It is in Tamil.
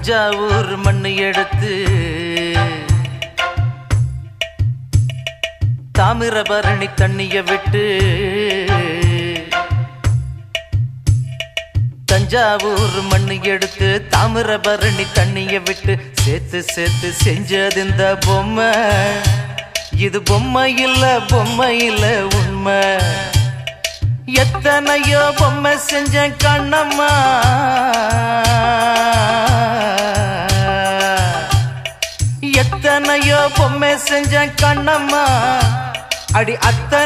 தஞ்சாவூர் மண்ணு எடுத்து தாமிரபரணி தண்ணிய விட்டு தஞ்சாவூர் மண்ணு எடுத்து தாமிரபரணி தண்ணிய விட்டு சேர்த்து சேர்த்து செஞ்சது இந்த பொம்மை. இது பொம்மை இல்ல உண்மை. எத்தனையோ பொம்மை செஞ்ச கண்ணம்மா, எத்தனையோ பொம்மை செஞ்ச கண்ணம்மா. அடி அத்தனை